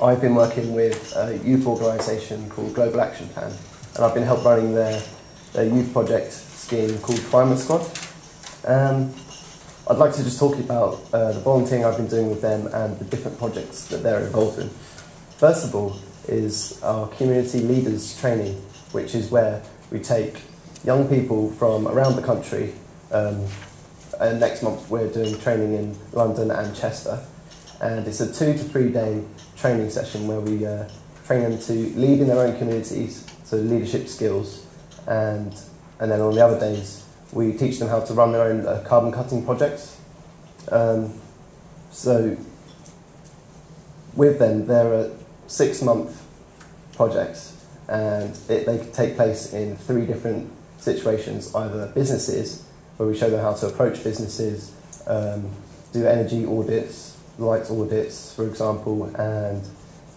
I've been working with a youth organisation called Global Action Plan, and I've been helping running their youth project scheme called Climate Squad. I'd like to just talk about the volunteering I've been doing with them and the different projects that they're involved in. First of all is our community leaders training, which is where we take young people from around the country. And next month we're doing training in London and Chester, and it's a 2 to 3 day training session where we train them to lead in their own communities, so leadership skills, and then on the other days we teach them how to run their own carbon cutting projects. So with them, there are 6-month projects, and they take place in 3 different situations, either businesses, where we show them how to approach businesses, do energy audits, lights audits, for example, and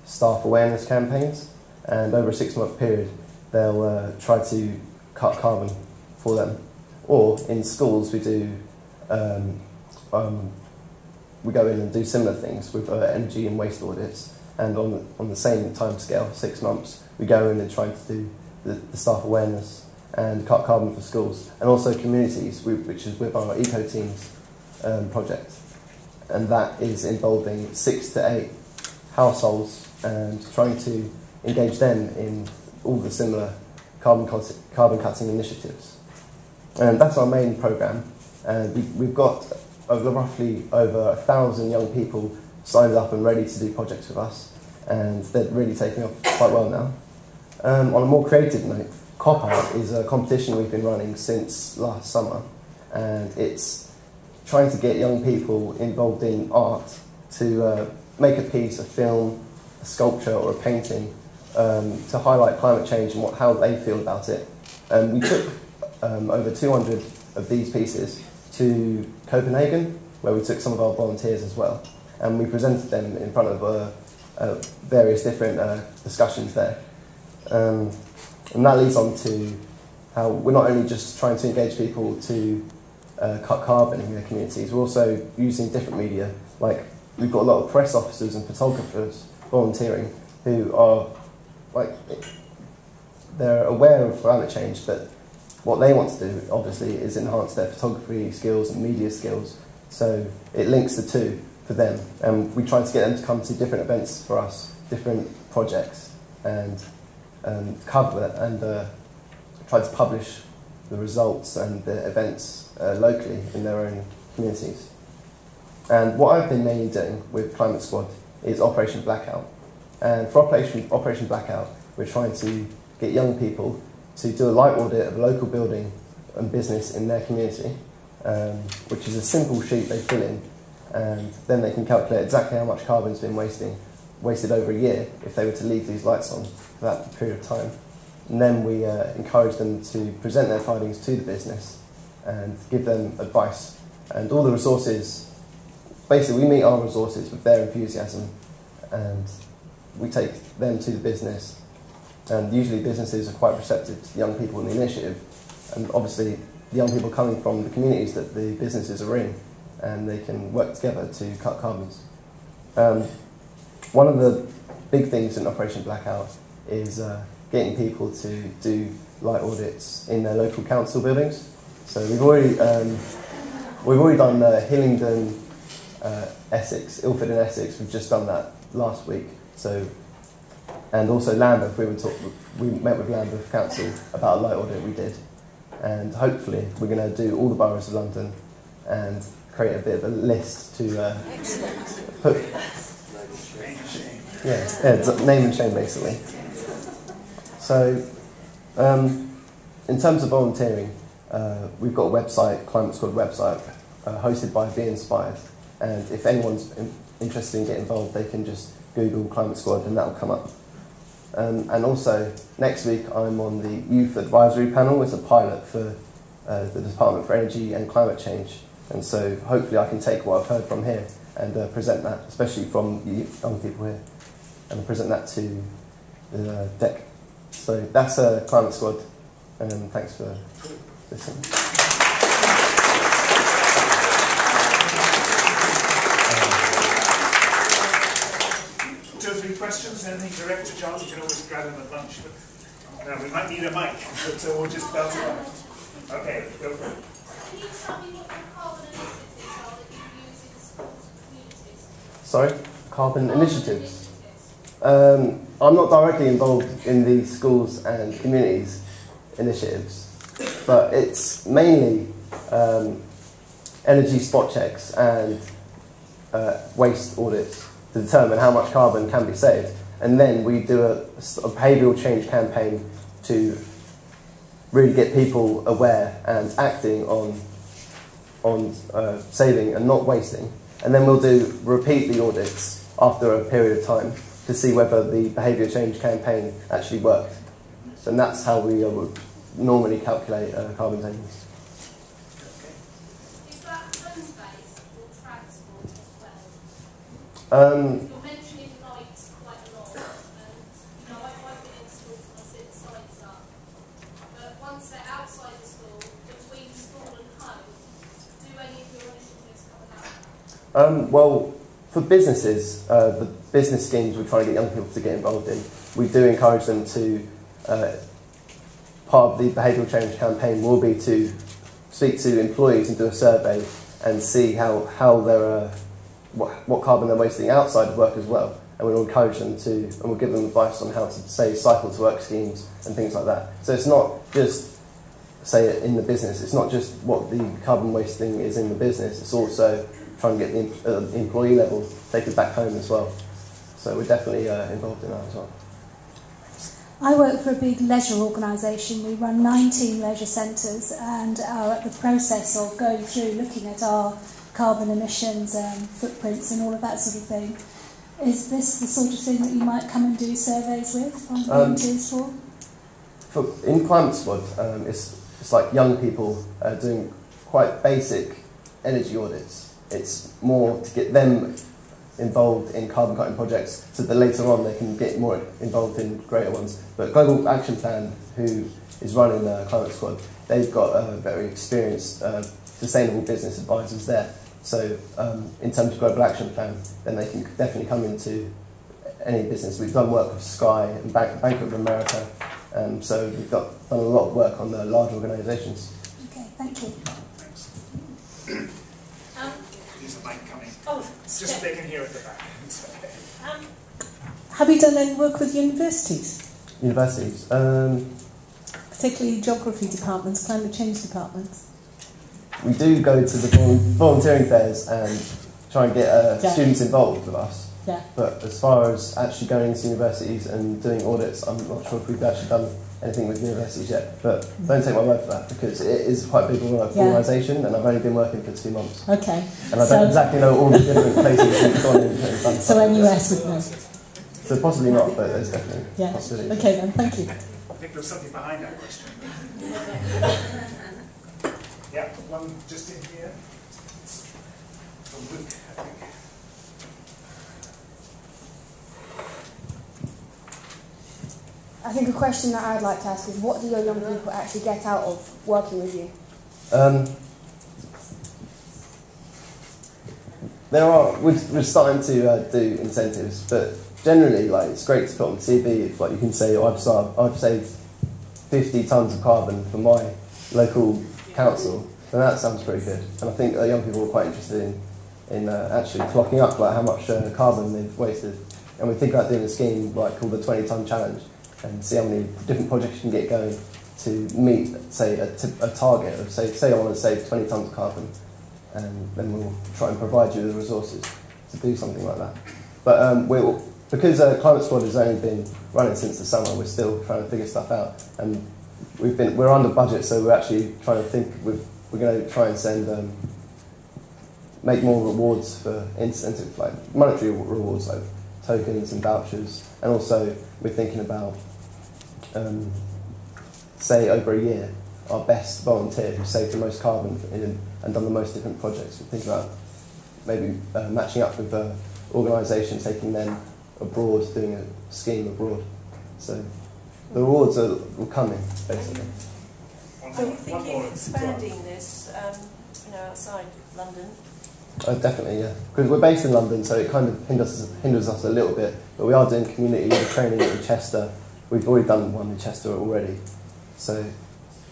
staff awareness campaigns. And over a 6-month period, they'll try to cut carbon for them. Or in schools, we do we go in and do similar things with energy and waste audits. And on the same time scale, 6 months, we go in and try to do the staff awareness and cut carbon for schools, and also communities, which is with our Eco Teams project. And that is involving 6 to 8 households and trying to engage them in all the similar carbon cutting initiatives. And that's our main programme. And we've got roughly over 1,000 young people signed up and ready to do projects with us, and they're really taking off quite well now. On a more creative note, Cop Art is a competition we've been running since last summer, and it's trying to get young people involved in art to make a piece, a film, a sculpture or a painting to highlight climate change and how they feel about it. We took over 200 of these pieces to Copenhagen, where we took some of our volunteers as well, and we presented them in front of various different discussions there. And that leads on to how we're not only just trying to engage people to cut carbon in their communities, we're also using different media. Like, we've got a lot of press officers and photographers volunteering who are, they're aware of climate change, but what they want to do, obviously, is enhance their photography skills and media skills. So it links the two for them. And we try to get them to come to different events for us, different projects, and cover it and try to publish the results and the events locally in their own communities. And what I've been mainly doing with Climate Squad is Operation Blackout. And for Operation Blackout, we're trying to get young people to do a light audit of a local building and business in their community, which is a simple sheet they fill in, and then they can calculate exactly how much carbon's been wasted over a year if they were to leave these lights on for that period of time. And then we encourage them to present their findings to the business and give them advice. And all the resources, basically we meet our resources with their enthusiasm, and we take them to the business. And usually businesses are quite receptive to the young people in the initiative, and obviously the young people coming from the communities that the businesses are in, and they can work together to cut carbons. One of the big things in Operation Blackout is getting people to do light audits in their local council buildings. So we've already done Hillingdon, Essex, Ilford and Essex. We've just done that last week. So, and also Lambeth, we met with Lambeth Council about a light audit we did, and hopefully we're going to do all the boroughs of London and create a bit of a list to put. Yeah, name and shame basically. So, in terms of volunteering, we've got a website, Climate Squad website, hosted by Be Inspired, and if anyone's interested in getting involved, they can just Google Climate Squad and that'll come up. And also, next week I'm on the Youth Advisory Panel. It's a pilot for the Department for Energy and Climate Change, and so hopefully I can take what I've heard from here and present that, especially from the young people here, and present that to the deck. So that's Climate Squad, and thanks for listening. Just be questions? Anything direct to John? You can always grab him at lunch. But, no, we might need a mic, but we'll just belt it out. Okay, go for it. Can you tell me what the carbon initiatives are that you use in schools and communities? Sorry? Carbon initiatives? I'm not directly involved in the schools and communities initiatives, but it's mainly energy spot checks and waste audits to determine how much carbon can be saved. And then we do a behavioural change campaign to really get people aware and acting on saving and not wasting. And then we'll repeat the audits after a period of time to see whether the behaviour change campaign actually worked. And that's how we would normally calculate carbon savings. Is that home-based or transport as Um, well? You're mentioning lights quite a lot, and I've been in schools and I see the sites up. But once they're outside the school, between school and home, do any of your initiatives cover that? Well, for businesses, the business schemes we try to get young people to get involved in, we do encourage them to, part of the behavioural change campaign will be to speak to employees and do a survey and see how they're, what carbon they're wasting outside of work as well. And we'll encourage them to, and we'll give them advice on how to, say, cycle to work schemes and things like that. So it's not just, say, in the business, it's not just what the carbon wasting is in the business, it's also trying to get the employee level, take it back home as well. So we're definitely involved in that as well. I work for a big leisure organisation. We run 19 leisure centres and are at the process of going through looking at our carbon emissions and footprints and all of that sort of thing. Is this the sort of thing that you might come and do surveys with on volunteers for? In Climate Squad, it's like young people doing quite basic energy audits. It's more to get them involved in carbon cutting projects so that later on they can get more involved in greater ones. But Global Action Plan, who is running Climate Squad, they've got very experienced sustainable business advisors there. So in terms of Global Action Plan, then they can definitely come into any business. We've done work with Sky and Bank of America, so we've done a lot of work on the large organisations. Okay, thank you. There's a mic coming. Oh, Just so they can hear at the back. have you done any work with universities? Universities? Particularly geography departments, climate change departments? We do go to the volunteering fairs and try and get students involved with us. Yeah. But as far as actually going into universities and doing audits, I'm not sure if we've actually done anything with universities yet. But don't take my word for that, because it is quite a big organisation, and I've only been working for 2 months. Okay. And I don't exactly know all the different places we've gone in and done. So NUS would know. So possibly not, but there's definitely a possibility. Okay then, thank you. I think there's something behind that question. Yeah, one just in here. From Luke, I think. I think a question that I'd like to ask is, what do your young people actually get out of working with you? We're starting to do incentives, but generally, like, it's great to put on TV. If, like, you can say, oh, I've saved 50 tonnes of carbon for my local council, then that sounds pretty good. And I think young people are quite interested in actually clocking up like how much carbon they've wasted. And we think about doing a scheme like called the 20-tonne challenge, and see how many different projects you can get going to meet, say, a target of, say I want to save 20 tonnes of carbon, and then we'll try and provide you with the resources to do something like that. But because Climate Squad has only been running since the summer, we're still trying to figure stuff out, and we're under budget, so we're actually trying to think, we're going to try and make more rewards for incentive, like monetary rewards, like tokens and vouchers, and also we're thinking about, say, over a year, our best volunteer who saved the most carbon and done the most different projects. We're thinking about maybe matching up with organisations, taking them abroad, doing a scheme abroad. So the rewards are coming, basically. So you're thinking of expanding this, outside London? Definitely, yeah. Because we're based in London, so it kind of hinders us a little bit. But we are doing community leader training in Chester. We've already done one in Chester already. So,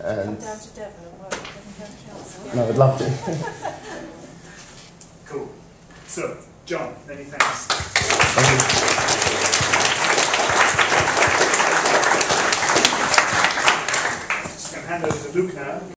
and Come down to Devon and work with Devon Council. no, I'd love to. Cool. So, John, many thanks. Thank you. Just going to hand over to Luke now.